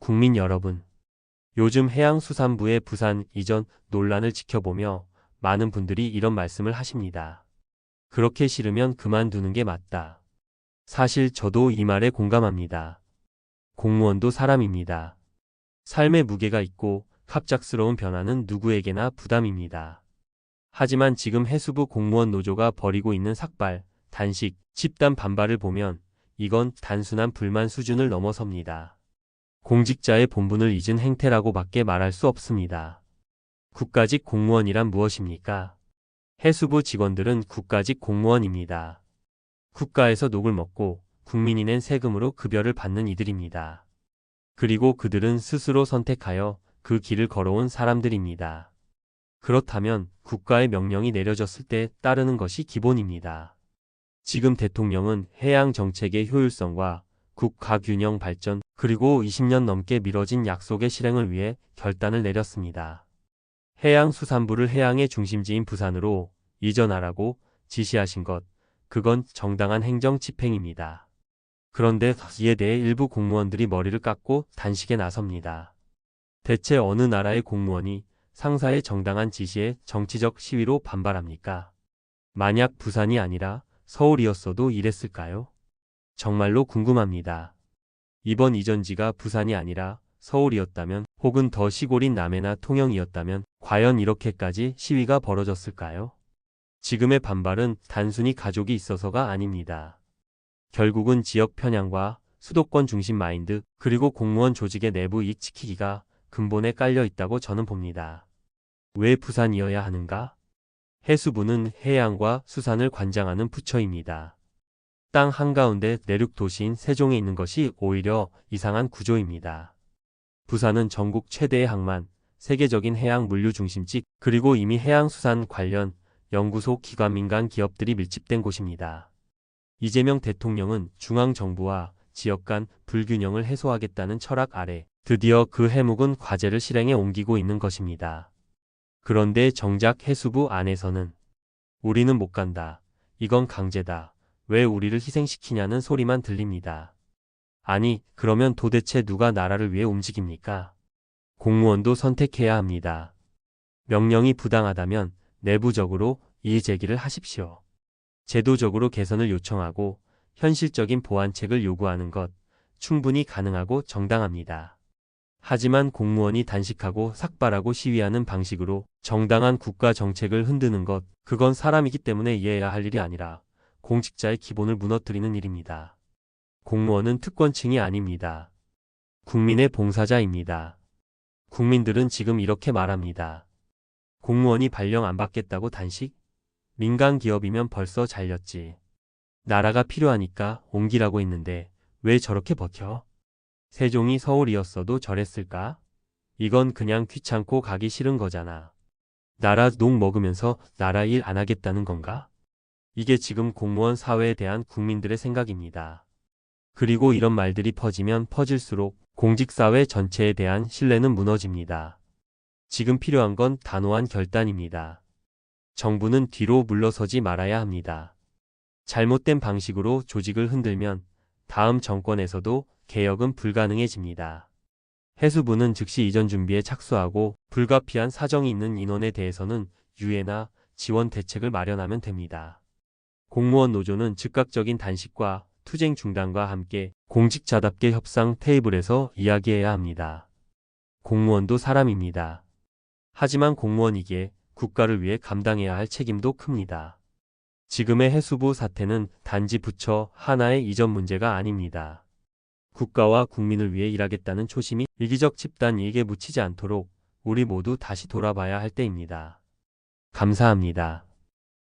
국민 여러분, 요즘 해양수산부의 부산 이전 논란을 지켜보며 많은 분들이 이런 말씀을 하십니다. 그렇게 싫으면 그만두는 게 맞다. 사실 저도 이 말에 공감합니다. 공무원도 사람입니다. 삶의 무게가 있고 갑작스러운 변화는 누구에게나 부담입니다. 하지만 지금 해수부 공무원 노조가 벌이고 있는 삭발, 단식, 집단 반발을 보면 이건 단순한 불만 수준을 넘어섭니다. 공직자의 본분을 잊은 행태라고밖에 말할 수 없습니다. 국가직 공무원이란 무엇입니까? 해수부 직원들은 국가직 공무원입니다. 국가에서 녹을 먹고 국민이 낸 세금으로 급여를 받는 이들입니다. 그리고 그들은 스스로 선택하여 그 길을 걸어온 사람들입니다. 그렇다면 국가의 명령이 내려졌을 때 따르는 것이 기본입니다. 지금 대통령은 해양 정책의 효율성과 국가 균형 발전 그리고 20년 넘게 미뤄진 약속의 실행을 위해 결단을 내렸습니다. 해양수산부를 해양의 중심지인 부산으로 이전하라고 지시하신 것, 그건 정당한 행정 집행입니다. 그런데 이에 대해 일부 공무원들이 머리를 깎고 단식에 나섭니다. 대체 어느 나라의 공무원이 상사의 정당한 지시에 정치적 시위로 반발합니까? 만약 부산이 아니라 서울이었어도 이랬을까요? 정말로 궁금합니다. 이번 이전지가 부산이 아니라 서울이었다면 혹은 더 시골인 남해나 통영이었다면 과연 이렇게까지 시위가 벌어졌을까요? 지금의 반발은 단순히 가족이 있어서가 아닙니다. 결국은 지역 편향과 수도권 중심 마인드 그리고 공무원 조직의 내부 이익 지키기가 근본에 깔려 있다고 저는 봅니다. 왜 부산이어야 하는가? 해수부는 해양과 수산을 관장하는 부처입니다. 땅 한가운데 내륙 도시인 세종에 있는 것이 오히려 이상한 구조입니다. 부산은 전국 최대의 항만, 세계적인 해양 물류 중심지 그리고 이미 해양수산 관련 연구소 기관 민간 기업들이 밀집된 곳입니다. 이재명 대통령은 중앙정부와 지역 간 불균형을 해소하겠다는 철학 아래 드디어 그 해묵은 과제를 실행에 옮기고 있는 것입니다. 그런데 정작 해수부 안에서는 우리는 못 간다. 이건 강제다. 왜 우리를 희생시키냐는 소리만 들립니다. 아니, 그러면 도대체 누가 나라를 위해 움직입니까? 공무원도 선택해야 합니다. 명령이 부당하다면 내부적으로 이의 제기를 하십시오. 제도적으로 개선을 요청하고 현실적인 보완책을 요구하는 것 충분히 가능하고 정당합니다. 하지만 공무원이 단식하고 삭발하고 시위하는 방식으로 정당한 국가 정책을 흔드는 것, 그건 사람이기 때문에 이해해야 할 일이 아니라 공직자의 기본을 무너뜨리는 일입니다. 공무원은 특권층이 아닙니다. 국민의 봉사자입니다. 국민들은 지금 이렇게 말합니다. 공무원이 발령 안 받겠다고 단식? 민간 기업이면 벌써 잘렸지. 나라가 필요하니까 옮기라고 했는데 왜 저렇게 버텨? 세종이 서울이었어도 저랬을까? 이건 그냥 귀찮고 가기 싫은 거잖아. 나라 녹 먹으면서 나라 일 안 하겠다는 건가? 이게 지금 공무원 사회에 대한 국민들의 생각입니다. 그리고 이런 말들이 퍼지면 퍼질수록 공직사회 전체에 대한 신뢰는 무너집니다. 지금 필요한 건 단호한 결단입니다. 정부는 뒤로 물러서지 말아야 합니다. 잘못된 방식으로 조직을 흔들면 다음 정권에서도 개혁은 불가능해집니다. 해수부는 즉시 이전 준비에 착수하고 불가피한 사정이 있는 인원에 대해서는 유예나 지원 대책을 마련하면 됩니다. 공무원 노조는 즉각적인 단식과 투쟁 중단과 함께 공직자답게 협상 테이블에서 이야기해야 합니다. 공무원도 사람입니다. 하지만 공무원이기에 국가를 위해 감당해야 할 책임도 큽니다. 지금의 해수부 사태는 단지 부처 하나의 이전 문제가 아닙니다. 국가와 국민을 위해 일하겠다는 초심이 이기적 집단 이익에 묻히지 않도록 우리 모두 다시 돌아봐야 할 때입니다. 감사합니다.